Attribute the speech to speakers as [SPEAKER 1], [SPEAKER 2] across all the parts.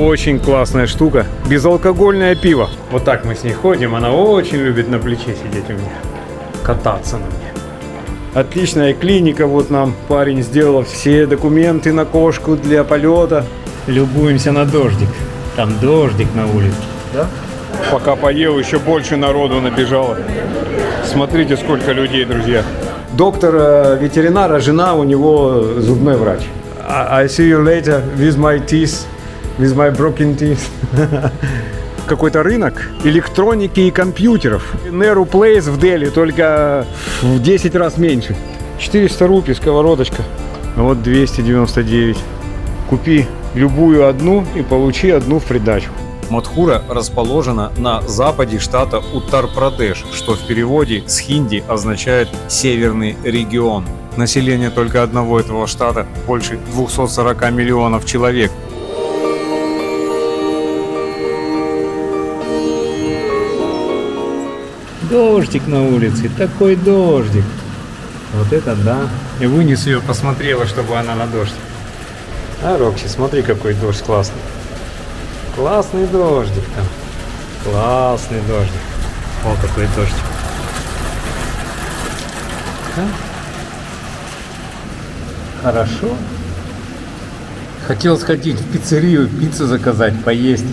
[SPEAKER 1] Очень классная штука. Безалкогольное пиво. Вот так мы с ней ходим. Она очень любит на плече сидеть у меня. Кататься на мне. Отличная клиника. Вот нам парень сделал все документы на кошку для полета. Любуемся на дождик. Там дождик на улице. Да? Пока поел, еще больше народу набежало. Смотрите, сколько людей, друзья. Доктор ветеринара, жена у него зубной врач. I see you later with my teeth, with my broken teeth. Какой-то рынок электроники и компьютеров. Nero Place в Дели, только в 10 раз меньше. 400 рупий сковородочка. Вот 299. Купи любую одну и получи одну в придачу.
[SPEAKER 2] Мадхура расположена на западе штата Уттар-Прадеш, что в переводе с хинди означает «северный регион». Население только одного этого штата больше 240 миллионов человек.
[SPEAKER 1] Дождик на улице, такой дождик. Вот это да. И вынес ее, посмотрела, чтобы она на дождь. А, Рокси, смотри, какой дождь классный. Классный дождик там. Классный дождик. О, какой дождь. А? Хорошо. Хотел сходить в пиццерию, пиццу заказать, поесть.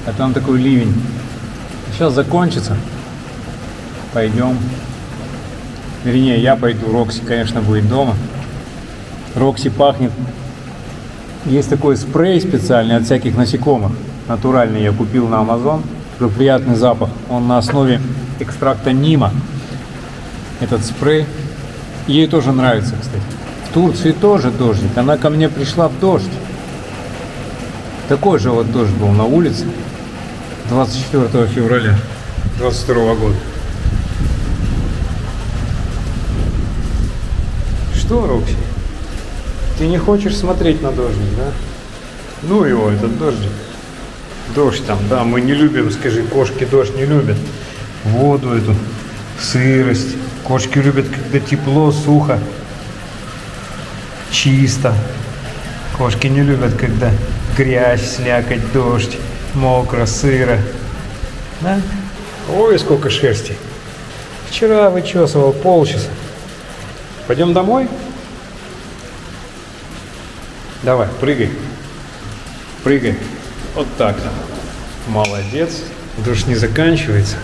[SPEAKER 1] А там такой ливень. Сейчас закончится. Пойдем. Вернее, я пойду. Рокси, конечно, будет дома. Рокси пахнет. Есть такой спрей специальный от всяких насекомых. Натуральный я купил на Amazon. Такой приятный запах. Он на основе экстракта нима. Этот спрей. Ей тоже нравится, кстати. В Турции тоже дождик. Она ко мне пришла в дождь. Такой же вот дождь был на улице. 24 февраля 22 года. Что, Рокси? Ты не хочешь смотреть на дождик, да? Ну его, этот дождик. Дождь там, да, мы не любим, скажи, кошки дождь не любят. Воду эту, сырость. Кошки любят, когда тепло, сухо, чисто. Кошки не любят, когда грязь, слякоть, дождь, мокро, сыро. Да? Ой, сколько шерсти. Вчера вычесывал полчаса. Пойдем домой? Давай, прыгай. Прыгай. Вот так-то. Молодец. Дождь не заканчивается.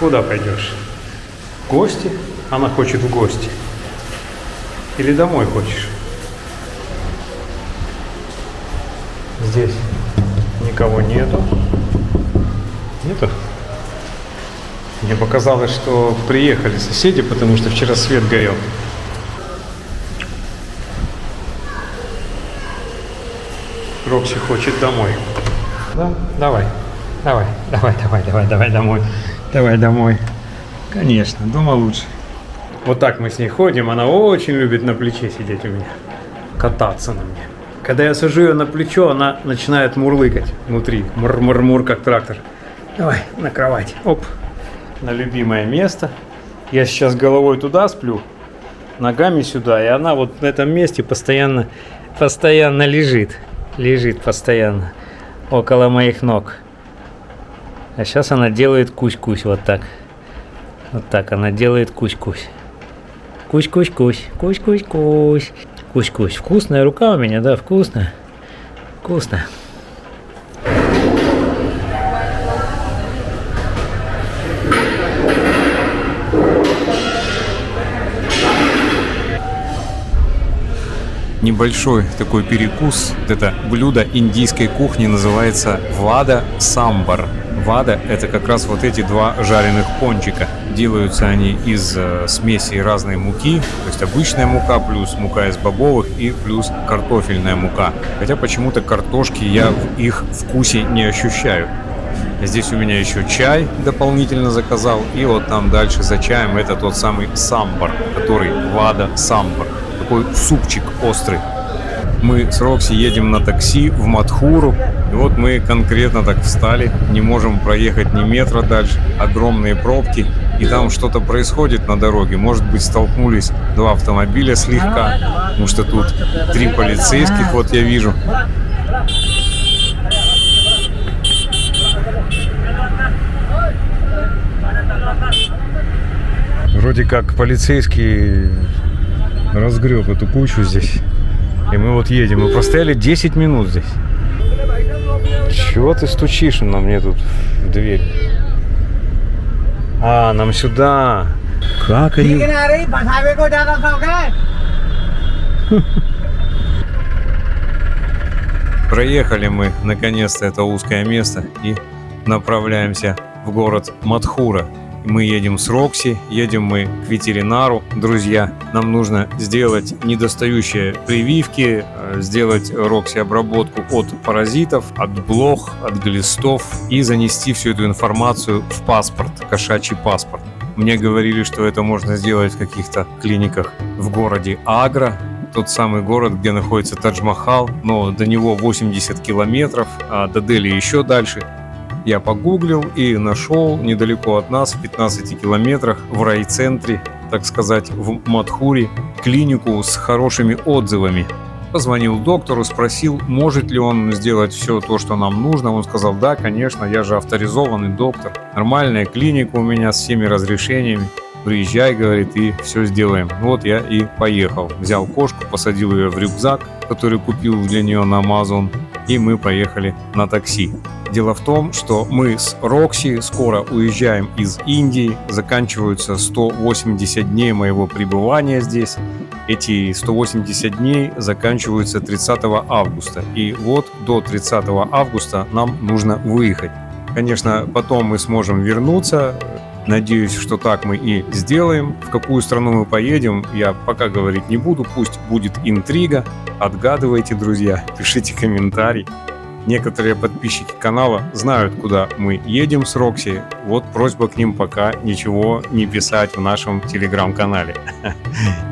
[SPEAKER 1] Куда пойдешь? В гости? Она хочет в гости. Или домой хочешь? Здесь никого нету. Нету? Мне показалось, что приехали соседи, потому что вчера свет горел. Рокси хочет домой. Да? Давай. Давай домой. Давай домой. Конечно, дома лучше. Вот так мы с ней ходим. Она очень любит на плече сидеть у меня. Кататься на мне. Когда я сажу ее на плечо, она начинает мурлыкать внутри. Мур-мур-мур, как трактор. Давай, на кровать. Оп. На любимое место. Я сейчас головой туда сплю, ногами сюда. И она вот в этом месте постоянно лежит. Лежит постоянно около моих ног. А сейчас она делает кусь-кусь вот так. Вот так она делает кусь-кусь. Кусь-кусь-кусь. Кусь-кусь-кусь. Кусь-кусь. Вкусная рука у меня, да, вкусная. Вкусно.
[SPEAKER 2] Небольшой такой перекус. Это блюдо индийской кухни называется вада самбар. Вада – это как раз вот эти два жареных пончика. Делаются они из смеси разной муки, то есть обычная мука плюс мука из бобовых и плюс картофельная мука. Хотя почему-то картошки я в их вкусе не ощущаю. Здесь у меня еще чай дополнительно заказал. И вот там дальше за чаем это тот самый самбар, который вада самбар. Такой супчик острый. Мы с Рокси едем на такси в Мадхуру. И вот мы конкретно так встали, не можем проехать ни метра дальше. Огромные пробки, и там что-то происходит на дороге. Может быть, столкнулись два автомобиля слегка, потому что тут 3 полицейских, вот я вижу.
[SPEAKER 1] Вроде как полицейский разгреб эту кучу здесь. И мы вот едем. Мы простояли 10 минут здесь. Чего ты стучишь на мне тут в дверь? А, нам сюда. Как они...
[SPEAKER 2] Проехали мы наконец-то это узкое место и направляемся в город Мадхура. Мы едем с Рокси, едем мы к ветеринару. Друзья, нам нужно сделать недостающие прививки, сделать Рокси обработку от паразитов, от блох, от глистов и занести всю эту информацию в паспорт, кошачий паспорт. Мне говорили, что это можно сделать в каких-то клиниках в городе Агра, тот самый город, где находится Тадж-Махал, но до него 80 километров, а до Дели еще дальше. Я погуглил и нашел недалеко от нас, в 15 километрах, в райцентре, так сказать, в Мадхуре, клинику с хорошими отзывами. Позвонил доктору, спросил, может ли он сделать все то, что нам нужно. Он сказал, да, конечно, я же авторизованный доктор. Нормальная клиника у меня с всеми разрешениями. Приезжай, говорит, и все сделаем. Вот я и поехал. Взял кошку, посадил ее в рюкзак, который купил для нее на Amazon, и мы поехали на такси. Дело в том, что мы с Рокси скоро уезжаем из Индии, заканчиваются 180 дней моего пребывания здесь. Эти 180 дней заканчиваются 30 августа, и вот до 30 августа нам нужно выехать. Конечно, потом мы сможем вернуться. Надеюсь, что так мы и сделаем. В какую страну мы поедем, я пока говорить не буду. Пусть будет интрига. Отгадывайте, друзья, пишите комментарий. Некоторые подписчики канала знают, куда мы едем с Рокси. Вот просьба к ним пока ничего не писать в нашем телеграм-канале.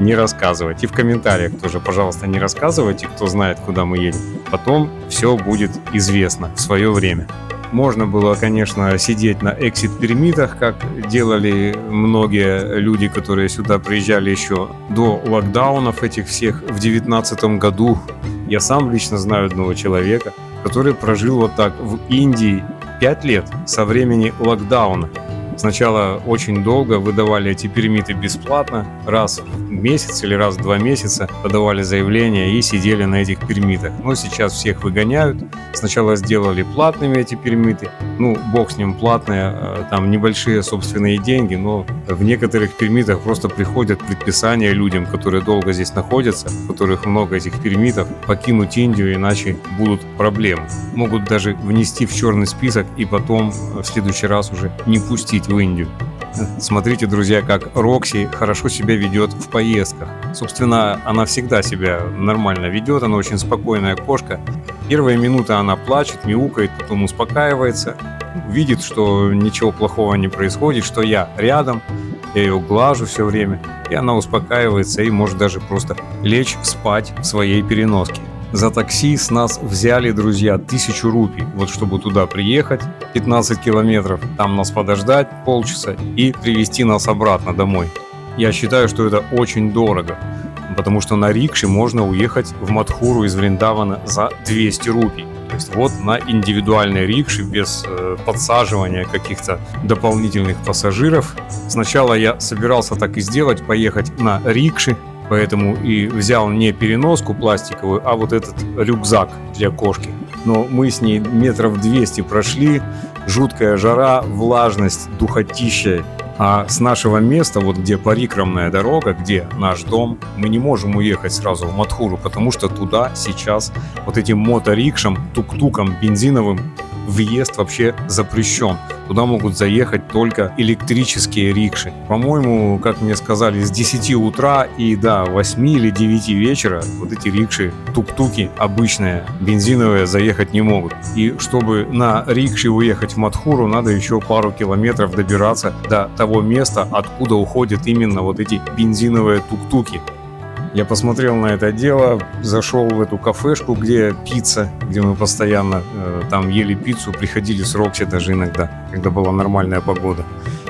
[SPEAKER 2] Не рассказывать. И в комментариях тоже, пожалуйста, не рассказывайте, кто знает, куда мы едем. Потом все будет известно в свое время. Можно было, конечно, сидеть на эксит-пермитах, как делали многие люди, которые сюда приезжали еще до локдаунов этих всех в 2019 году. Я сам лично знаю одного человека, который прожил вот так в Индии 5 лет со времени локдауна. Сначала очень долго выдавали эти пермиты бесплатно, раз в месяц или раз в 2 месяца подавали заявление и сидели на этих пермитах. Но сейчас всех выгоняют. Сначала сделали платными эти пермиты. Ну, бог с ним, платные, там небольшие собственные деньги, но в некоторых пермитах просто приходят предписания людям, которые долго здесь находятся, у которых много этих пермитов, покинуть Индию, иначе будут проблемы. Могут даже внести в черный список и потом в следующий раз уже не пустить в Индию. Смотрите, друзья, как Рокси хорошо себя ведет в поездках. Собственно, она всегда себя нормально ведет, она очень спокойная кошка. Первые минуты она плачет, мяукает, потом успокаивается, видит, что ничего плохого не происходит, что я рядом, я ее глажу все время, и она успокаивается и может даже просто лечь спать в своей переноске. За такси с нас взяли, друзья, 1000 рупий, вот чтобы туда приехать, 15 километров, там нас подождать полчаса и привезти нас обратно домой. Я считаю, что это очень дорого, потому что на рикше можно уехать в Мадхуру из Вриндавана за 200 рупий. То есть вот на индивидуальной рикше без подсаживания каких-то дополнительных пассажиров. Сначала я собирался так и сделать, поехать на рикше. Поэтому и взял не переноску пластиковую, а вот этот рюкзак для кошки. Но мы с ней метров 200 прошли, жуткая жара, влажность, духотища. А с нашего места, вот где парикрамная дорога, где наш дом, мы не можем уехать сразу в Мадхуру, потому что туда сейчас вот этим моторикшам, тук-тукам бензиновым въезд вообще запрещен. Туда могут заехать только электрические рикши. По-моему, как мне сказали, с 10 утра и до 8 или 9 вечера вот эти рикши, тук-туки обычные, бензиновые, заехать не могут. И чтобы на рикше уехать в Мадхуру, надо еще пару километров добираться до того места, откуда уходят именно вот эти бензиновые тук-туки. Я посмотрел на это дело, зашел в эту кафешку, где пицца, где мы постоянно там ели пиццу, приходили с Рокси даже иногда, когда была нормальная погода.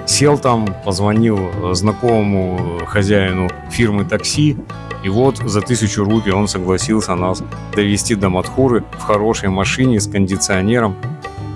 [SPEAKER 2] Сел там, позвонил знакомому хозяину фирмы такси, и вот за 1000 рупий он согласился нас довести до Мадхуры в хорошей машине с кондиционером.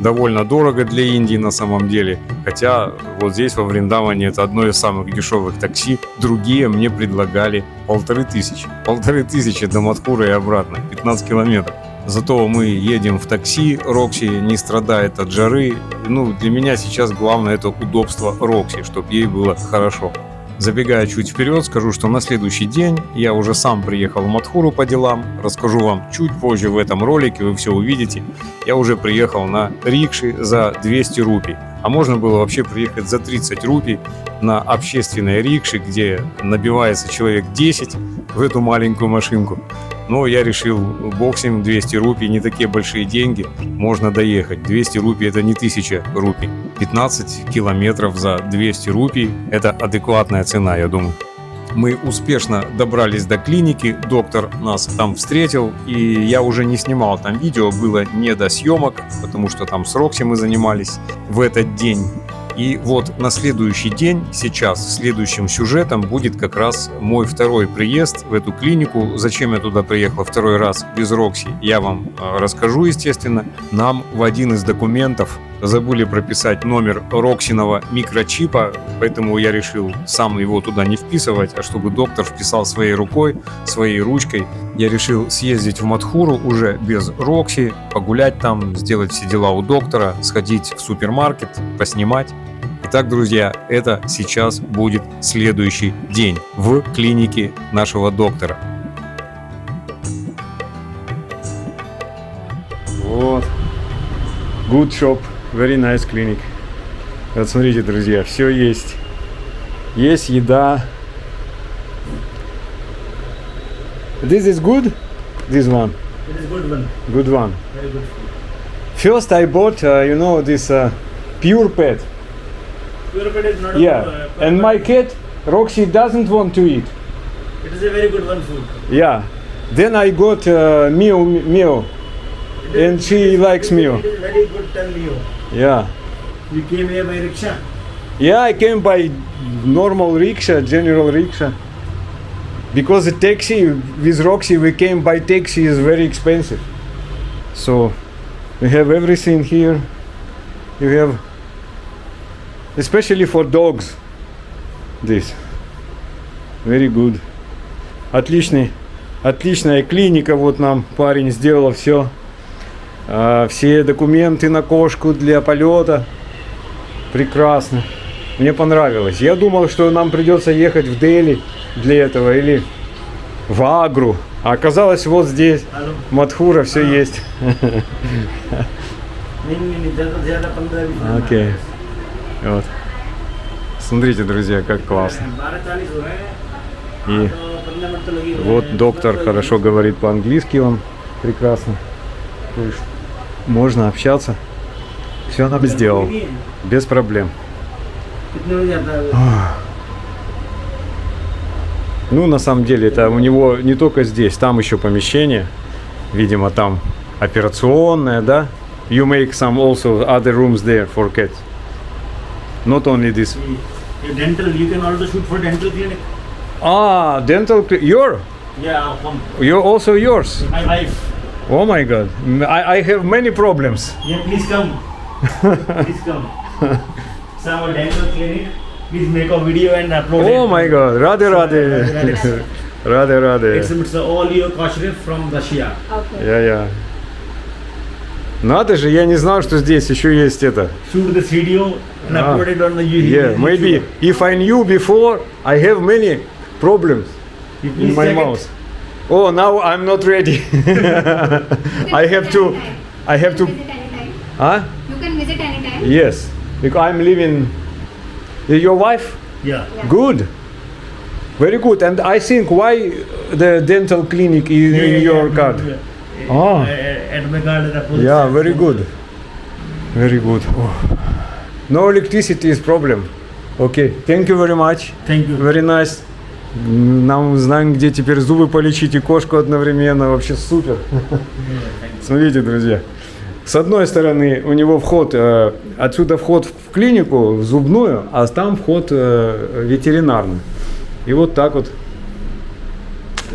[SPEAKER 2] Довольно дорого для Индии на самом деле, хотя вот здесь во Вриндаване это одно из самых дешевых такси. Другие мне предлагали 1500. 1500 до Мадхуры и обратно, 15 километров. Зато мы едем в такси, Рокси не страдает от жары. Ну, для меня сейчас главное это удобство Рокси, чтобы ей было хорошо. Забегая чуть вперед, скажу, что на следующий день я уже сам приехал в Мадхуру по делам. Расскажу вам чуть позже в этом ролике, вы все увидите. Я уже приехал на рикше за 200 рупий. А можно было вообще приехать за 30 рупий на общественной рикше, где набивается человек 10 в эту маленькую машинку. Но я решил, бог с ним, 200 рупий, не такие большие деньги, можно доехать. 200 рупий это не 1000 рупий. 15 километров за 200 рупий – это адекватная цена, я думаю. Мы успешно добрались до клиники, доктор нас там встретил, и я уже не снимал там видео, было не до съемок, потому что там с Рокси мы занимались в этот день. И вот на следующий день, сейчас, следующим сюжетом будет как раз мой второй приезд в эту клинику. Зачем я туда приехал второй раз без Рокси, я вам расскажу, естественно. Нам в один из документов забыли прописать номер Роксиного микрочипа, поэтому я решил сам его туда не вписывать, а чтобы доктор вписал своей рукой, своей ручкой. Я решил съездить в Мадхуру уже без Рокси, погулять там, сделать все дела у доктора, сходить в супермаркет, поснимать. Итак, друзья, это сейчас будет следующий день в клинике нашего доктора.
[SPEAKER 1] Вот. Good shop. Very nice clinic. Вот смотрите, друзья, все есть. Есть еда. This is good? This one?
[SPEAKER 3] It is good one.
[SPEAKER 1] Good one.
[SPEAKER 3] Very good food.
[SPEAKER 1] First I bought, this pure pet.
[SPEAKER 3] Pure pet is not
[SPEAKER 1] Yeah. And my cat, Roxy, doesn't want to eat.
[SPEAKER 3] It is a very good one food.
[SPEAKER 1] Yeah. Then I got Mio. And she likes Mio.
[SPEAKER 3] It is very good tell you.
[SPEAKER 1] Yeah.
[SPEAKER 3] You came here by rickshaw.
[SPEAKER 1] Yeah, I came by normal rickshaw, general rickshaw. Because the taxi with Roxy, we came by taxi is very expensive. So we have everything here. You have, especially for dogs, this. Very good. Отличная клиника, вот нам парень сделал все. Все документы на кошку для полета. Прекрасно. Мне понравилось. Я думал, что нам придется ехать в Дели для этого или в Агру. А оказалось вот здесь. Мадхура все есть. Окей. Вот. Смотрите, друзья, как классно. И вот доктор хорошо говорит по-английски, он прекрасно. То есть можно общаться. Все нам сделал. Без проблем. Ну, на самом деле, это у него не только здесь, там еще помещение. Видимо, там операционная, да? You make some also other rooms there for cats. Not only this.
[SPEAKER 3] Dental, you can also shoot for dental clinic.
[SPEAKER 1] Ah, dental. You're also yours.
[SPEAKER 3] My wife.
[SPEAKER 1] Oh my God. I have many problems.
[SPEAKER 3] Yeah, please come. Please come. So our dental clinic. Please make a video and upload it.
[SPEAKER 1] Oh my God. Radhe Radhe. Radhe Radhe.
[SPEAKER 3] It's all your kosher from Russia.
[SPEAKER 1] Я. Надо же, я не знал, что здесь еще есть это.
[SPEAKER 3] Shoot this video and upload it on the YouTube.
[SPEAKER 1] Yeah, maybe if I knew before, I have many problems in my mouth. Oh, now I'm not ready. I have to.
[SPEAKER 4] Visit anytime.
[SPEAKER 1] Huh?
[SPEAKER 4] You can visit anytime.
[SPEAKER 1] Yes, because I'm living. Your wife?
[SPEAKER 3] Yeah.
[SPEAKER 1] Good. Very good. And I think why the dental clinic is in your card? Oh.
[SPEAKER 3] At my card,
[SPEAKER 1] Yeah, very good. Very good. Oh. No electricity is problem. Okay. Thank you very much.
[SPEAKER 3] Thank you.
[SPEAKER 1] Very nice. Нам знаем, где теперь зубы полечить и кошку одновременно. Вообще супер. Смотрите, друзья. С одной стороны у него вход, отсюда вход в клинику, в зубную, а там вход ветеринарный. И вот так вот.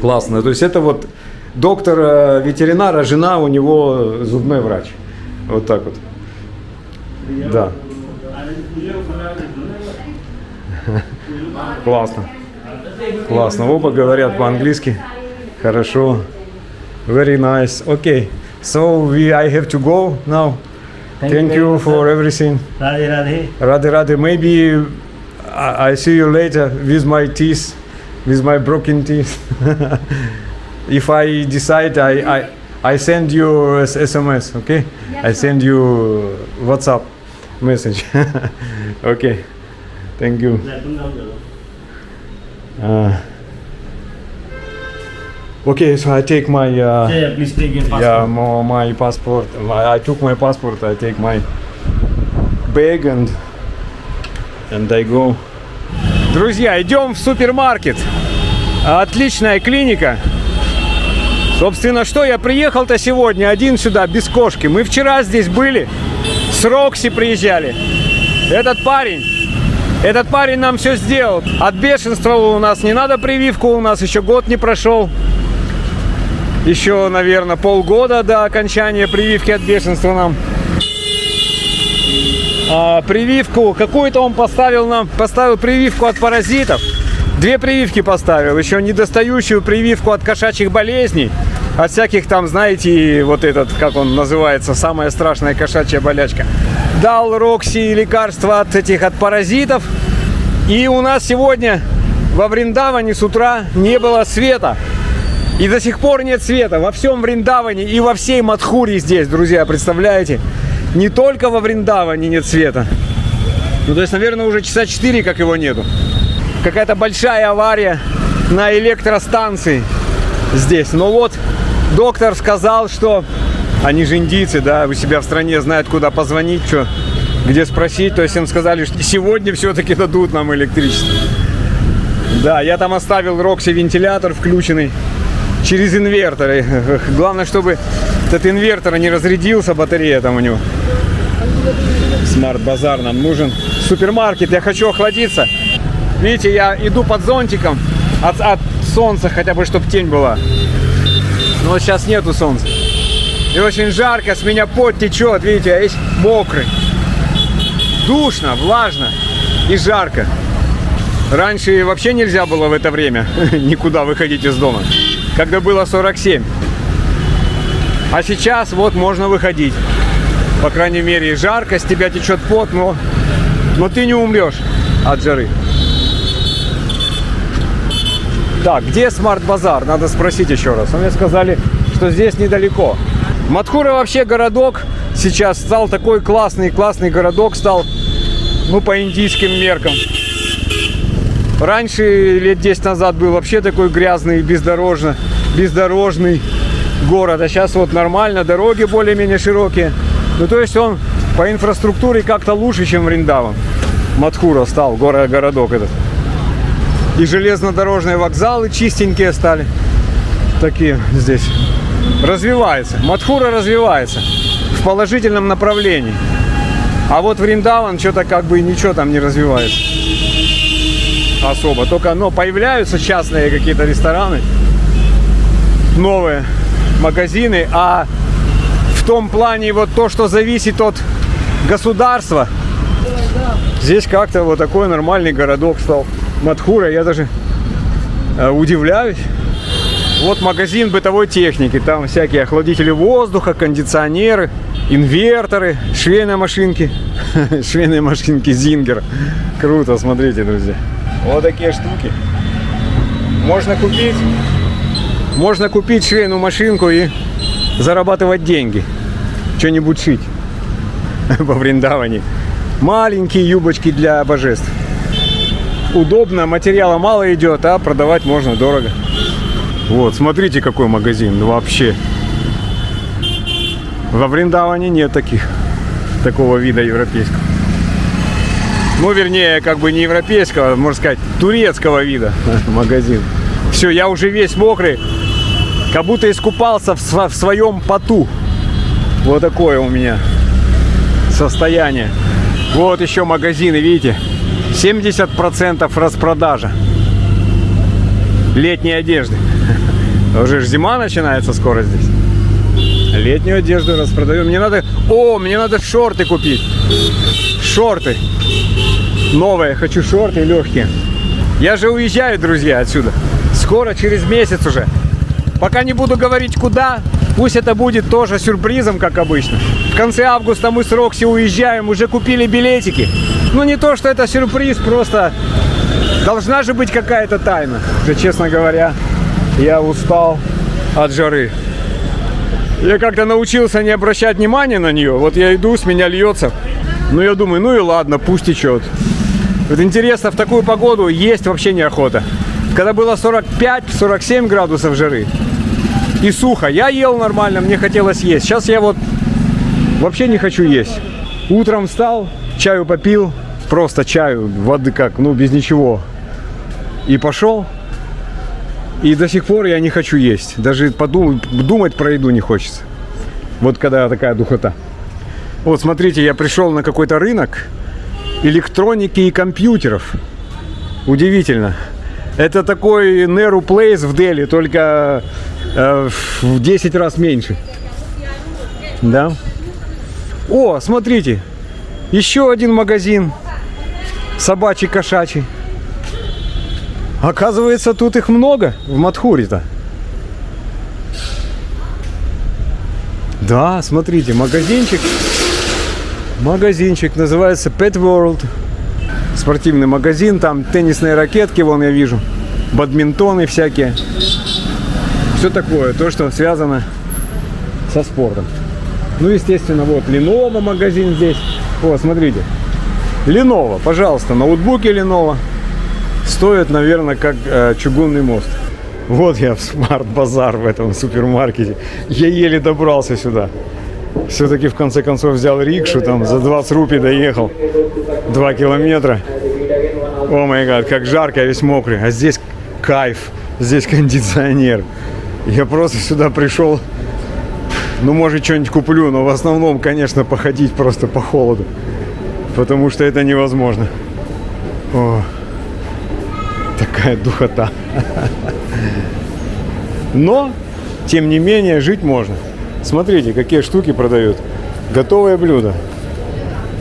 [SPEAKER 1] Классно. То есть это вот доктор ветеринара, жена у него зубной врач. Вот так вот. Да. Классно. Классно. Оба говорят по-английски. Хорошо. Very nice. Okay. So I have to go now. Thank you for everything.
[SPEAKER 3] Radhe Radhe.
[SPEAKER 1] Radhe Radhe. Maybe I see you later with my teeth, with my broken teeth. If I decide, I send you SMS. Okay. I send you WhatsApp message. Okay. Thank you. Okay, so I take my
[SPEAKER 3] Yeah, please take your passport.
[SPEAKER 1] my passport. I took my passport. I take my bag and I go. Друзья, идем в супермаркет. Отличная клиника. Собственно, что я приехал-то сегодня один сюда без кошки. Мы вчера здесь были, с Рокси приезжали. Этот парень нам все сделал. От бешенства у нас не надо прививку, у нас еще год не прошел. Еще, наверное, полгода до окончания прививки от бешенства нам. Прививку какую-то он поставил прививку от паразитов. 2 прививки поставил, еще недостающую прививку от кошачьих болезней. От всяких там, знаете, вот этот, как он называется, самая страшная кошачья болячка. Дал Рокси лекарства от паразитов. И у нас сегодня во Вриндаване с утра не было света. И до сих пор нет света во всем Вриндаване и во всей Мадхуре здесь, друзья, представляете? Не только во Вриндаване нет света. Ну, то есть, наверное, уже часа 4, как его нету. Какая-то большая авария на электростанции здесь. Но вот доктор сказал, что они же индийцы, да, у себя в стране знают, куда позвонить, что, где спросить. То есть им сказали, что сегодня все-таки дадут нам электричество. Да, я там оставил Рокси вентилятор включенный через инвертор. Главное, чтобы этот инвертор не разрядился, батарея там у него. Смарт-базар нам нужен. Супермаркет, я хочу охладиться. Видите, я иду под зонтиком от солнца, хотя бы, чтобы тень была. Но вот сейчас нету солнца. И очень жарко, с меня пот течет, видите, я весь мокрый. Душно, влажно и жарко. Раньше вообще нельзя было в это время никуда выходить из дома, когда было 47. А сейчас вот можно выходить. По крайней мере, жарко, с тебя течет пот, но ты не умрешь от жары. Так, где Смарт-базар? Надо спросить еще раз. Мне сказали, что здесь недалеко. Мадхура вообще городок сейчас стал такой классный городок стал, ну, по индийским меркам. Раньше, лет 10 назад, был вообще такой грязный, бездорожный город. А сейчас вот нормально, дороги более-менее широкие. Ну, то есть он по инфраструктуре как-то лучше, чем Вриндаван. Мадхура стал, городок этот. И железнодорожные вокзалы чистенькие стали. Такие здесь. Развивается. Мадхура развивается в положительном направлении. А вот Вриндаван что-то как бы ничего там не развивается особо. Только, появляются частные какие-то рестораны, новые магазины. А в том плане вот то, что зависит от государства, здесь как-то вот такой нормальный городок стал. Мадхура, я даже удивляюсь. Вот магазин бытовой техники. Там всякие охладители воздуха, кондиционеры, инверторы, швейные машинки. Швейные машинки Зингер. Круто, смотрите, друзья. Вот такие штуки. Можно купить швейную машинку и зарабатывать деньги. Что-нибудь шить во Вриндаване. Маленькие юбочки для божеств. Удобно, материала мало идет, а продавать можно дорого. Вот, смотрите, какой магазин вообще. Во Вриндаване нет такого вида европейского. Ну, вернее, как бы не европейского, можно сказать, турецкого вида магазин. Все, я уже весь мокрый, как будто искупался в своем поту. Вот такое у меня состояние. Вот еще магазины, видите, 70% распродажа летней одежды. Уже ж зима начинается скоро здесь. Летнюю одежду распродаю. Мне надо шорты купить. Шорты. Новые. Хочу шорты легкие. Я же уезжаю, друзья, отсюда. Скоро, через месяц уже. Пока не буду говорить куда. Пусть это будет тоже сюрпризом, как обычно. В конце августа мы с Рокси уезжаем. Уже купили билетики. Ну, не то, что это сюрприз, просто должна же быть какая-то тайна. Уже, честно говоря, я устал от жары. Я как-то научился не обращать внимания на нее. Вот я иду, с меня льется. Ну, я думаю, ну и ладно, пусть течет. Вот интересно, в такую погоду есть вообще неохота. Когда было 45-47 градусов жары и сухо, я ел нормально, мне хотелось есть. Сейчас я вот вообще не хочу есть. Утром встал, чаю попил, просто чаю, воды как, ну без ничего. И пошел. И до сих пор я не хочу есть. Даже думать про еду не хочется. Вот когда такая духота. Вот смотрите, я пришел на какой-то рынок электроники и компьютеров. Удивительно. Это такой Nehru Place в Дели, только в 10 раз меньше. Да? О, смотрите. Еще один магазин. Собачий, кошачий. Оказывается, тут их много в Матхуре-то. Да, смотрите, магазинчик. Магазинчик называется Pet World. Спортивный магазин, там теннисные ракетки, вон я вижу. Бадминтоны всякие. Все такое, то, что связано со спортом. Ну, естественно, вот Lenovo магазин здесь. Вот, смотрите. Lenovo, пожалуйста, ноутбуки Lenovo. Стоит, наверное, как чугунный мост. Вот я в смарт-базар в этом супермаркете. Я еле добрался сюда. Все-таки в конце концов взял рикшу, там за 20 рупий доехал. 2 километра. О май гад, как жарко, я весь мокрый. А здесь кайф, здесь кондиционер. Я просто сюда пришел. Ну, может, что-нибудь куплю, но в основном, конечно, походить просто по холоду. Потому что это невозможно. О. Такая духота. Но, тем не менее, жить можно. Смотрите, какие штуки продают. Готовое блюдо.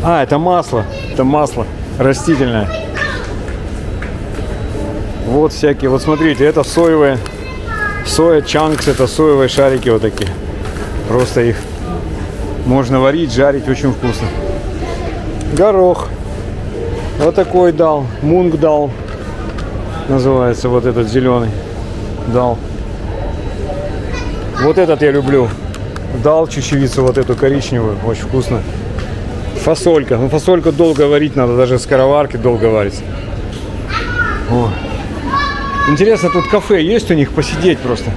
[SPEAKER 1] А, это масло. Это масло растительное. Вот всякие. Вот смотрите, это соевые. Соя чанкс. Это соевые шарики вот такие. Просто их можно варить, жарить. Очень вкусно. Горох. Вот такой дал. Мунг дал. Называется вот этот зеленый. Дал. Вот этот я люблю. Дал чечевицу вот эту коричневую. Очень вкусно. Фасолька. Ну, фасольку долго варить надо. Даже в скороварке долго варится. О. Интересно, тут кафе есть у них? Посидеть просто.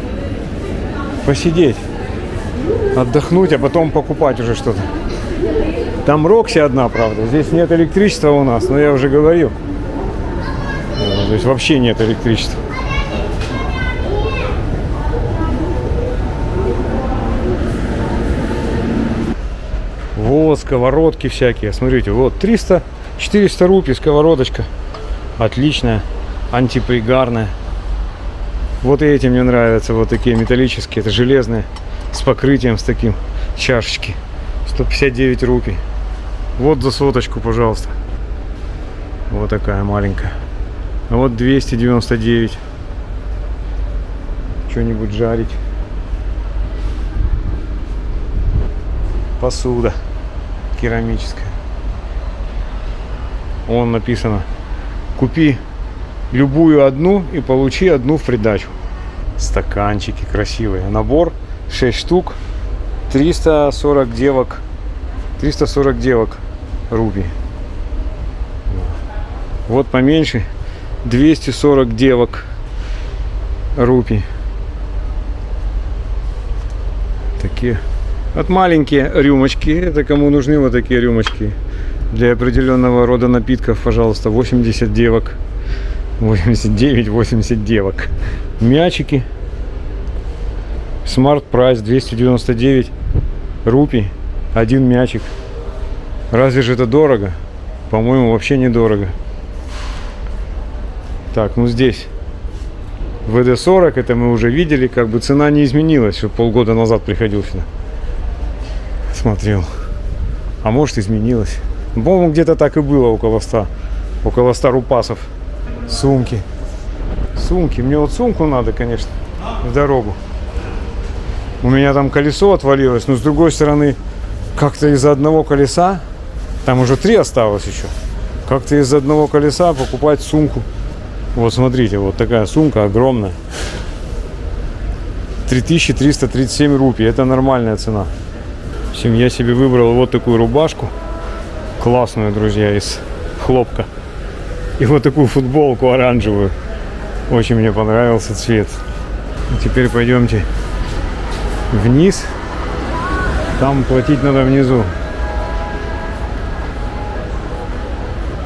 [SPEAKER 1] Посидеть. Отдохнуть, а потом покупать уже что-то. Там Рокси одна, правда. Здесь нет электричества у нас. Но я уже говорил. То есть вообще нет электричества. Вот сковородки всякие. Смотрите, вот 300-400 рупий сковородочка. Отличная. Антипригарная. Вот и эти мне нравятся. Вот такие металлические. Это железные. С покрытием, с таким. Чашечки. 159 рупий. Вот за соточку, пожалуйста. Вот такая маленькая. А вот 299. Что-нибудь жарить. Посуда керамическая. Вон написано: купи любую одну и получи одну в придачу. Стаканчики красивые. Набор 6 штук. 340 девок. 340 девок рупий. Вот поменьше. 240 девок рупий. Такие. Вот маленькие рюмочки. Это кому нужны вот такие рюмочки. Для определенного рода напитков, пожалуйста, 80 девок. 89-80 девок. Мячики. Smart Price 299 рупий. Один мячик. Разве же это дорого? По-моему, вообще недорого. Так, ну здесь ВД-40, это мы уже видели, как бы цена не изменилась, что полгода назад приходил сюда. Смотрел. А может, изменилась. По-моему, где-то так и было, около 100 рупасов. Сумки. Сумки. Мне вот сумку надо, конечно, в дорогу. У меня там колесо отвалилось, но с другой стороны, как-то из-за одного колеса, там уже 3 осталось еще, как-то из-за одного колеса покупать сумку. Вот смотрите, вот такая сумка огромная. 3337 рупий, это нормальная цена. В общем, я себе выбрал вот такую рубашку. Классную, друзья, из хлопка. И вот такую футболку оранжевую. Очень мне понравился цвет. И теперь пойдемте вниз. Там платить надо внизу.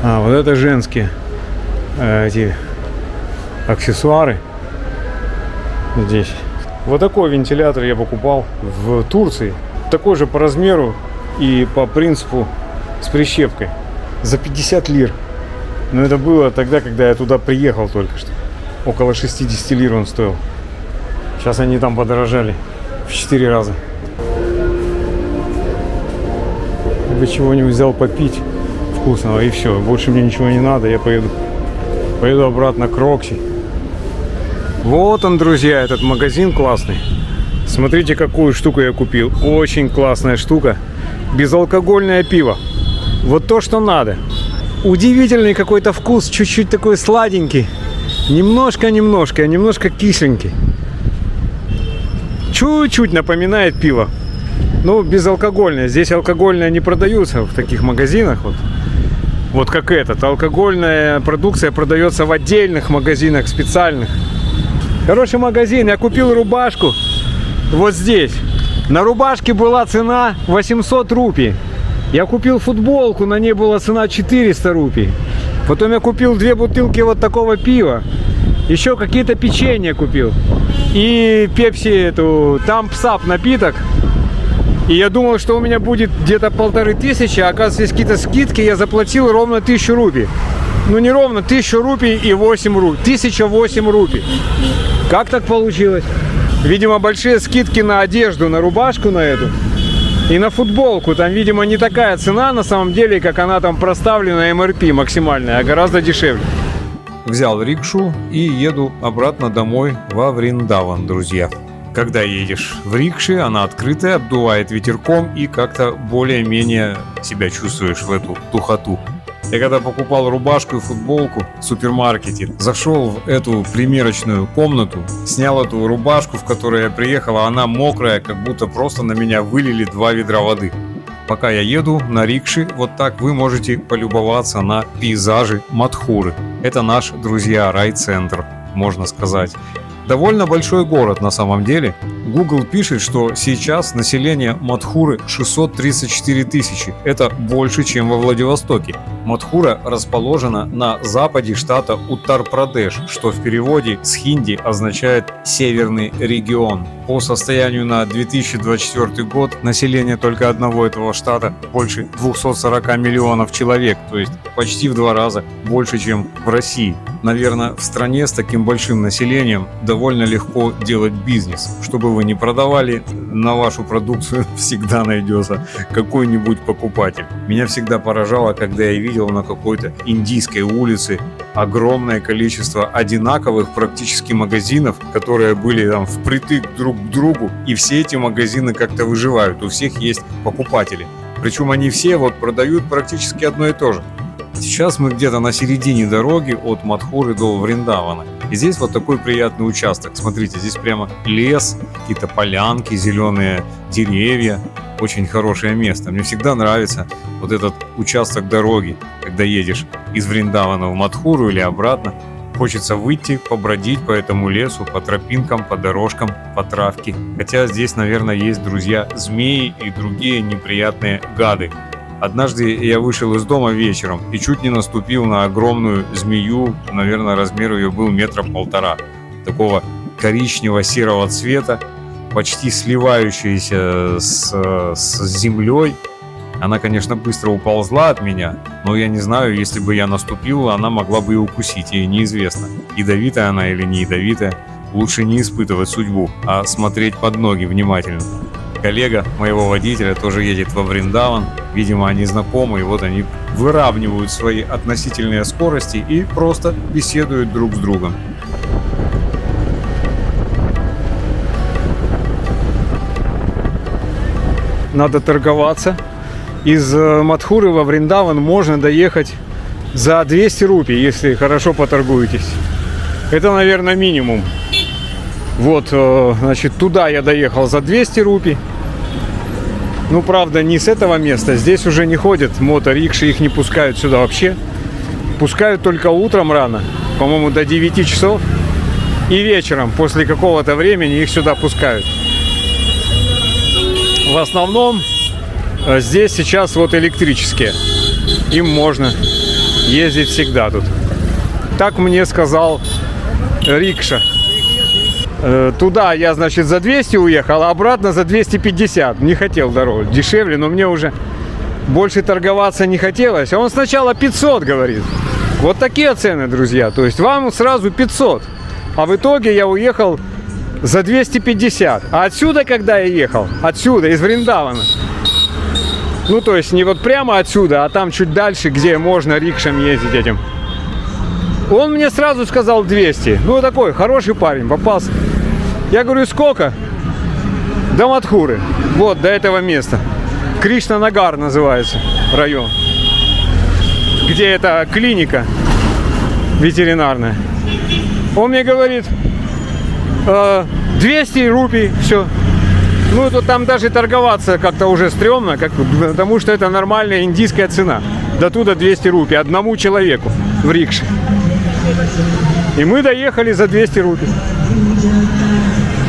[SPEAKER 1] А, вот это женские эти аксессуары. Здесь. Вот такой вентилятор я покупал в Турции. Такой же по размеру и по принципу с прищепкой. За 50 лир. Но это было тогда, когда я туда приехал только что. Около 60 лир он стоил. Сейчас они там подорожали в 4 раза. Я бы чего-нибудь взял попить вкусного и все. Больше мне ничего не надо. Я поеду обратно к Рокси. Вот он, друзья, этот магазин классный. Смотрите, какую штуку я купил. Очень классная штука. Безалкогольное пиво. Вот то, что надо. Удивительный какой-то вкус. Чуть-чуть такой сладенький. Немножко кисленький. Чуть-чуть напоминает пиво. Ну, безалкогольное. Здесь алкогольное не продаются в таких магазинах. Вот как этот. Алкогольная продукция продается в отдельных магазинах специальных. Хороший магазин. Я купил рубашку вот здесь. На рубашке была цена 800 рупий. Я купил футболку, на ней была цена 400 рупий. Потом я купил 2 бутылки вот такого пива. Еще какие-то печенья купил. И пепси, эту, тампсап напиток. И я думал, что у меня будет где-то 1500, а оказывается, есть какие-то скидки. Я заплатил ровно 1000 рупий. Ну не ровно, 1000 рупий и 8 рупий. 1008 рупий. Как так получилось? Видимо, большие скидки на одежду, на рубашку на эту. И на футболку. Там, видимо, не такая цена на самом деле, как она там проставлена МРП максимальная, а гораздо дешевле.
[SPEAKER 2] Взял рикшу и еду обратно домой во Вриндаван, друзья. Когда едешь в рикше, она открытая, обдувает ветерком и как-то более-менее себя чувствуешь в эту тухоту. Я когда покупал рубашку и футболку в супермаркете, зашел в эту примерочную комнату, снял эту рубашку, в которой я приехал, а она мокрая, как будто просто на меня вылили 2 ведра воды. Пока я еду на рикше, вот так вы можете полюбоваться на пейзажи Мадхуры. Это наш, друзья, райцентр, можно сказать. Довольно большой город на самом деле. Google пишет, что сейчас население Мадхуры 634 тысячи. Это больше, чем во Владивостоке. Мадхура расположена на западе штата Уттар-Прадеш, что в переводе с хинди означает «северный регион». По состоянию на 2024 год население только одного этого штата больше 240 миллионов человек, то есть почти в 2 раза больше, чем в России. Наверное, в стране с таким большим населением довольно легко делать бизнес. Чтобы вы не продавали, на вашу продукцию всегда найдется какой-нибудь покупатель. Меня всегда поражало, когда я видел на какой-то индийской улице огромное количество одинаковых практически магазинов, которые были там впритык друг к другу, и все эти магазины как-то выживают, у всех есть покупатели. Причем они все продают практически одно и то же. Сейчас мы где-то на середине дороги от Мадхуры до Вриндавана. И здесь вот такой приятный участок. Смотрите, здесь прямо лес, какие-то полянки, зеленые деревья. Очень хорошее место. Мне всегда нравится вот этот участок дороги, когда едешь из Вриндавана в Мадхуру или обратно. Хочется выйти, побродить по этому лесу, по тропинкам, по дорожкам, по травке. Хотя здесь, наверное, есть, друзья, змеи и другие неприятные гады. Однажды я вышел из дома вечером и чуть не наступил на огромную змею, наверное, размер ее был 1,5 метра, такого коричнево-серого цвета, почти сливающаяся с землей. Она, конечно, быстро уползла от меня, но я не знаю, если бы я наступил, она могла бы и укусить, ей неизвестно, ядовитая она или не ядовитая. Лучше не испытывать судьбу, а смотреть под ноги внимательно. Коллега моего водителя тоже едет во Вриндаван, видимо, они знакомы, и вот они выравнивают свои относительные скорости и просто беседуют друг с другом.
[SPEAKER 1] Надо торговаться. Из Мадхуры во Вриндаван можно доехать за 200 рупий, если хорошо поторгуетесь. Это, наверное, минимум. Вот, значит, туда я доехал за 200 рупий. Ну, правда, не с этого места. Здесь уже не ходят моторикши, их не пускают сюда вообще. Пускают только утром рано, по-моему, до 9 часов. И вечером, после какого-то времени, их сюда пускают. В основном здесь сейчас вот электрические. Им можно ездить всегда тут. Так мне сказал рикша. Туда я, значит, за 200 уехал, а обратно за 250. Не хотел дорогу, дешевле, но мне уже больше торговаться не хотелось. А он сначала 500 говорит. Вот такие цены, друзья. То есть вам сразу 500. А в итоге я уехал за 250. А отсюда, когда я ехал, отсюда, из Вриндавана, ну, то есть не вот прямо отсюда, а там чуть дальше, где можно рикшам ездить этим, он мне сразу сказал 200. Ну, такой хороший парень, попался. Я говорю, сколько? До Мадхуры. Вот, до этого места. Кришна-Нагар называется район. Где эта клиника ветеринарная. Он мне говорит, 200 рупий, все. Ну, то там даже торговаться как-то уже стрёмно, потому что это нормальная индийская цена. До туда 200 рупий одному человеку в рикше. И мы доехали за 200 рупий.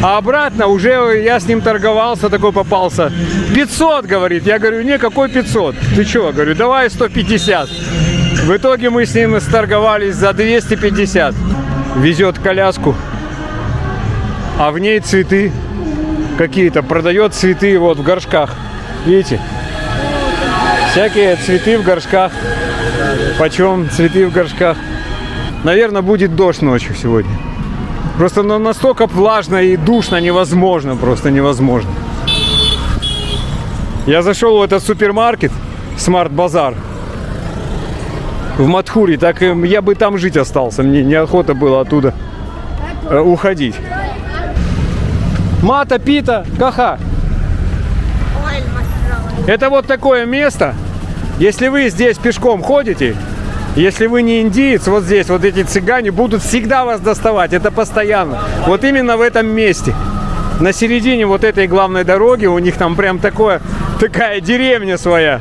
[SPEAKER 1] А обратно уже я с ним торговался, такой попался. 500, говорит. Я говорю, не, какой 500? Ты что? Говорю, давай 150. В итоге мы с ним сторговались за 250. Везет коляску, а в ней цветы какие-то. Продает цветы вот в горшках. Видите? Всякие цветы в горшках. Почем цветы в горшках? Наверное, будет дождь ночью сегодня. Просто настолько влажно и душно, невозможно, просто невозможно. Я зашел в этот супермаркет, Smart Bazaar, в Мадхуре, так я бы там жить остался, мне неохота было оттуда уходить. Мата, пита, каха. Это вот такое место, если вы здесь пешком ходите, если вы не индиец, вот здесь вот эти цыгане будут всегда вас доставать, это постоянно. Вот именно в этом месте, на середине вот этой главной дороги, у них там прям такая деревня своя,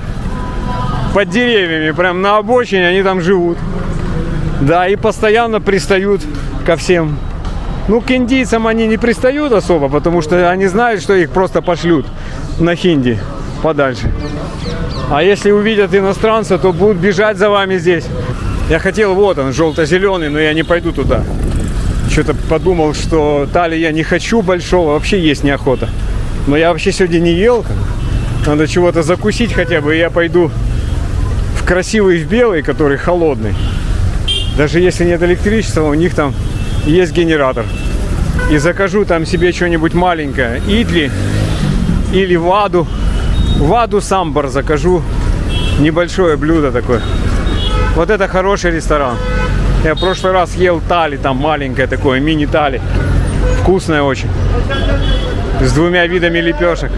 [SPEAKER 1] под деревьями, прям на обочине они там живут. Да, и постоянно пристают ко всем. Ну, к индийцам они не пристают особо, потому что они знают, что их просто пошлют на хинди подальше. А если увидят иностранца, то будут бежать за вами здесь. Я хотел, вот он, желто-зеленый, но я не пойду туда. Что-то подумал, что тали я не хочу большого, вообще есть неохота. Но я вообще сегодня не ел. Надо чего-то закусить хотя бы, и я пойду в красивый, в белый, который холодный. Даже если нет электричества, у них там есть генератор. И закажу там себе что-нибудь маленькое. Идли или ваду. Ваду самбар закажу. Небольшое блюдо такое. Вот это хороший ресторан. Я в прошлый раз ел тали, там маленькое такое, мини-тали. Вкусное очень. С 2 видами лепешек.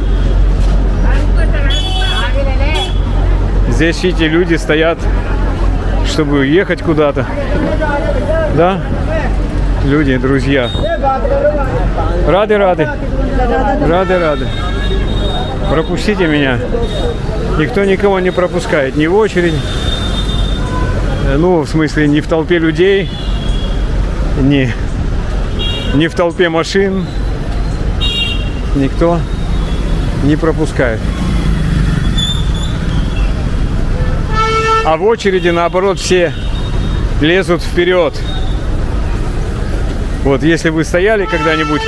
[SPEAKER 1] Здесь, видите, люди стоят, чтобы уехать куда-то. Да? Люди, друзья. Рады. Рады. Пропустите меня. Никто никого не пропускает. Ни в очередь. Ну, в смысле, не в толпе людей. Не в толпе машин. Никто не пропускает. А в очереди, наоборот, все лезут вперед. Вот если вы стояли когда-нибудь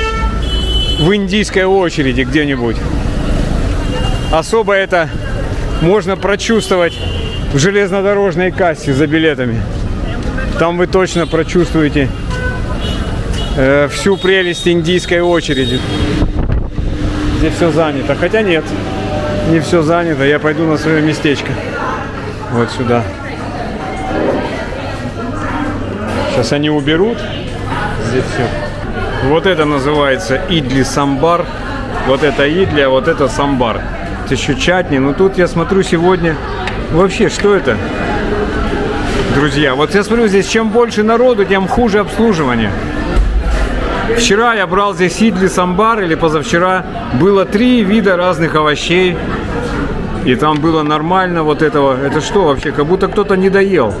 [SPEAKER 1] в индийской очереди где-нибудь, особо это можно прочувствовать в железнодорожной кассе за билетами. Там вы точно прочувствуете всю прелесть индийской очереди. Здесь все занято. Хотя нет, не все занято. Я пойду на свое местечко. Вот сюда. Сейчас они уберут. Здесь все. Вот это называется идли самбар. Вот это идли, а вот это самбар. Это еще чатни. Но тут я смотрю сегодня... Вообще, что это? Друзья, вот я смотрю, здесь чем больше народу, тем хуже обслуживание. Вчера я брал здесь идли самбар, или позавчера. Было 3 вида разных овощей. И там было нормально вот этого. Это что вообще? Как будто кто-то не доел.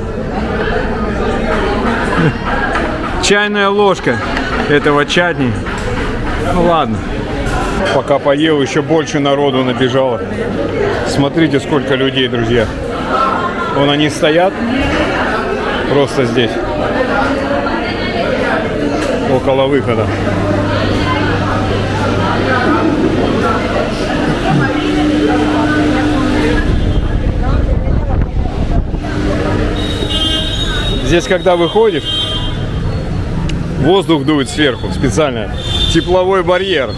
[SPEAKER 1] Чайная ложка этого чатни. Ну ладно. Пока поел, еще больше народу набежало. Смотрите, сколько людей, друзья. Вон они стоят. Просто здесь. Около выхода. Здесь, когда выходишь, воздух дует сверху специально. Тепловой барьер.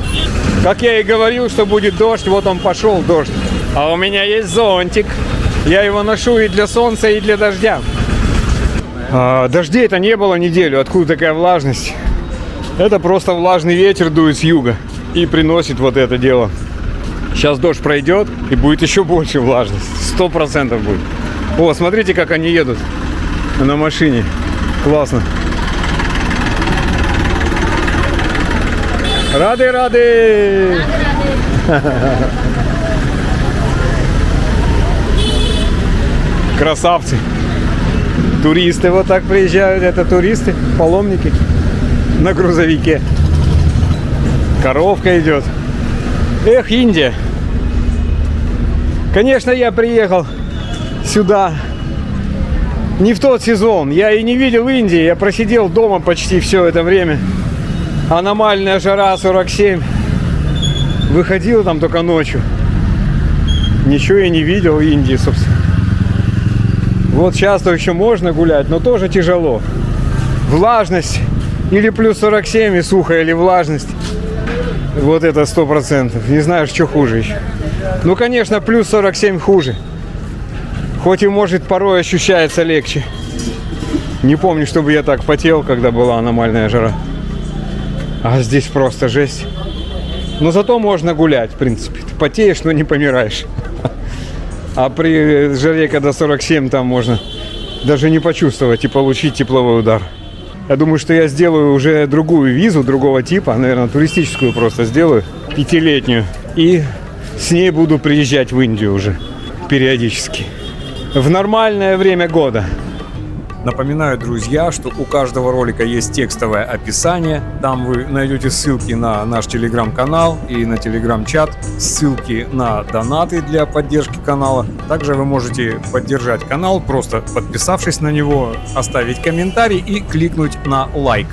[SPEAKER 1] Как я и говорил, что будет дождь, вот он пошел дождь. А у меня есть зонтик. Я его ношу и для солнца, и для дождя. Дождей-то не было неделю. Откуда такая влажность? Это просто влажный ветер дует с юга и приносит вот это дело. Сейчас дождь пройдет и будет еще больше влажность. 100% будет. О, смотрите, как они едут на машине. Классно. Рады! Красавцы. Туристы вот так приезжают. Это туристы, паломники на грузовике. Коровка идет. Эх, Индия. Конечно, я приехал сюда не в тот сезон. Я и не видел Индии. Я просидел дома почти все это время. Аномальная жара 47. Выходил там только ночью. Ничего я не видел в Индии, собственно. Вот сейчас-то еще можно гулять, но тоже тяжело. Влажность или плюс 47 и сухо, или влажность. Вот это 100%. Не знаю, что хуже еще. Ну, конечно, плюс 47 хуже. Хоть и, может, порой ощущается легче. Не помню, чтобы я так потел, когда была аномальная жара. А здесь просто жесть. Но зато можно гулять, в принципе. Ты потеешь, но не помираешь. А при жаре, когда 47, там можно даже не почувствовать и получить тепловой удар. Я думаю, что я сделаю уже другую визу, другого типа. Наверное, туристическую просто сделаю. 5-летнюю. И с ней буду приезжать в Индию уже периодически. В нормальное время года.
[SPEAKER 2] Напоминаю, друзья, что у каждого ролика есть текстовое описание. Там вы найдете ссылки на наш телеграм-канал и на телеграм-чат, ссылки на донаты для поддержки канала. Также вы можете поддержать канал, просто подписавшись на него, оставить комментарий и кликнуть на лайк.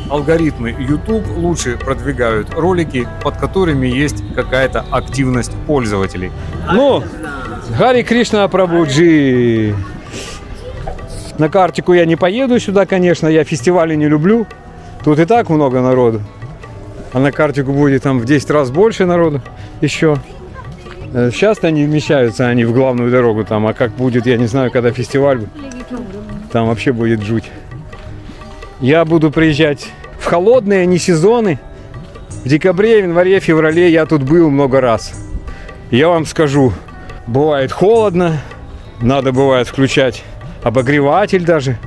[SPEAKER 2] Алгоритмы YouTube лучше продвигают ролики, под которыми есть какая-то активность пользователей.
[SPEAKER 1] Ну, Хари Кришна Прабхуджи. На картику я не поеду сюда, конечно, я фестивали не люблю. Тут и так много народу. А на картику будет там в 10 раз больше народу еще. Сейчас-то не вмещаются они в главную дорогу там, а как будет, я не знаю, когда фестиваль. Там вообще будет жуть. Я буду приезжать в холодные не сезоны. В декабре, январе, феврале я тут был много раз. Я вам скажу, бывает холодно, надо бывает включать обогреватель даже.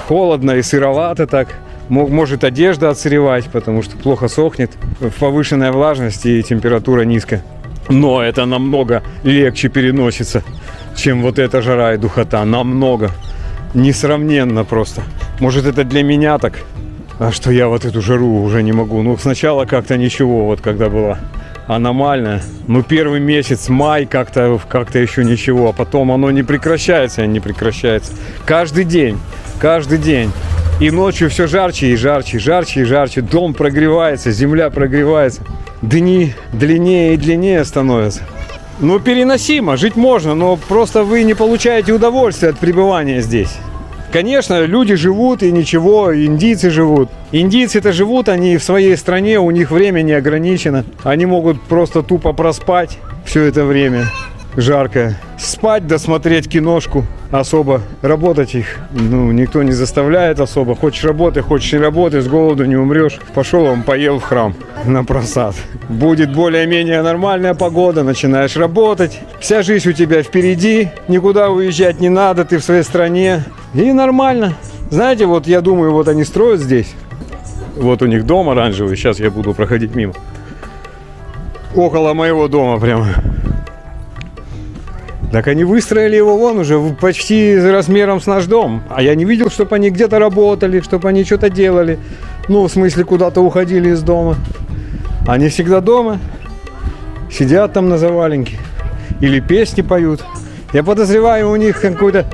[SPEAKER 1] Холодно и сыровато так. Может одежда отсыревать, потому что плохо сохнет. Повышенная влажность и температура низкая. Но это намного легче переносится, чем вот эта жара и духота. Намного. Несравненно просто. Может, это для меня так, а что я вот эту жару уже не могу. Ну, сначала как-то ничего, вот когда была аномальное. Ну, первый месяц, май, как-то еще ничего, а потом оно не прекращается, не прекращается. Каждый день. И ночью все жарче и жарче, жарче и жарче. Дом прогревается, земля прогревается. Дни длиннее и длиннее становятся. Ну, переносимо, жить можно, но просто вы не получаете удовольствия от пребывания здесь. Конечно, люди живут и ничего, индийцы живут. Индийцы-то живут, они в своей стране, у них время не ограничено. Они могут просто тупо проспать все это время жаркое. Спать, досмотреть киношку. Особо работать их, никто не заставляет особо. Хочешь работай, хочешь не работай, с голоду не умрешь. Пошел он, поел в храм на просад. Будет более-менее нормальная погода, начинаешь работать. Вся жизнь у тебя впереди, никуда уезжать не надо, ты в своей стране. И нормально. Знаете, вот я думаю, вот они строят здесь. Вот у них дом оранжевый, сейчас я буду проходить мимо. Около моего дома прямо. Так они выстроили его вон уже почти размером с наш дом. А я не видел, чтобы они где-то работали, чтобы они что-то делали. Ну, в смысле, куда-то уходили из дома. Они всегда дома. Сидят там на заваленке. Или песни поют. Я подозреваю, у них какой-то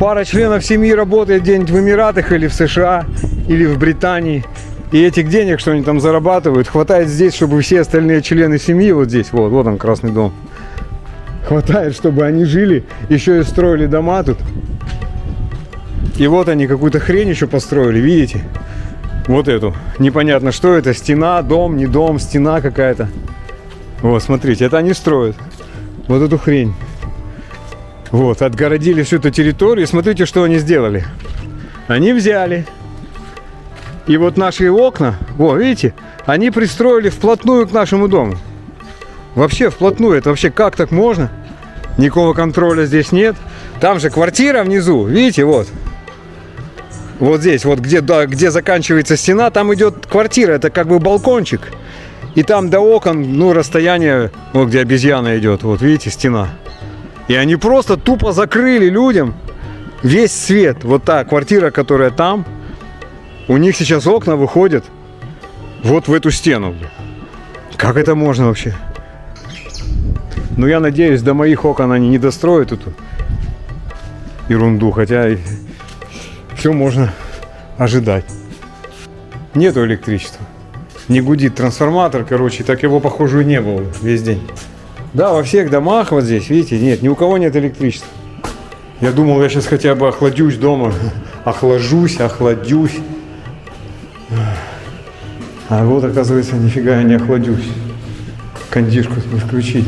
[SPEAKER 1] пара членов семьи работает где-нибудь в Эмиратах или в США, или в Британии. И этих денег, что они там зарабатывают, хватает здесь, чтобы все остальные члены семьи вот здесь, вот он, Красный дом. Хватает, чтобы они жили, еще и строили дома тут. И вот они какую-то хрень еще построили, видите? Вот эту. Непонятно, что это. Стена, дом, не дом, стена какая-то. Вот, смотрите, это они строят. Вот эту хрень. Вот, отгородили всю эту территорию. Смотрите, что они сделали. Они взяли. И вот наши окна, вот, видите, они пристроили вплотную к нашему дому. Вообще вплотную, это вообще как так можно? Никакого контроля здесь нет. Там же квартира внизу, видите, вот. Вот здесь, вот где заканчивается стена, там идет квартира, это как бы балкончик. И там до окон, расстояние, вот где обезьяна идет, вот видите, стена. И они просто тупо закрыли людям весь свет. Вот та квартира, которая там, у них сейчас окна выходят вот в эту стену. Как это можно вообще? Но я надеюсь, до моих окон они не достроят эту ерунду, хотя все можно ожидать. Нету электричества. Не гудит трансформатор, так его, похоже, и не было весь день. Да, во всех домах вот здесь, видите, нет, ни у кого нет электричества. Я думал, я сейчас хотя бы охладюсь дома. Охладюсь. А вот, оказывается, нифига я не охладюсь. Кондишку включить.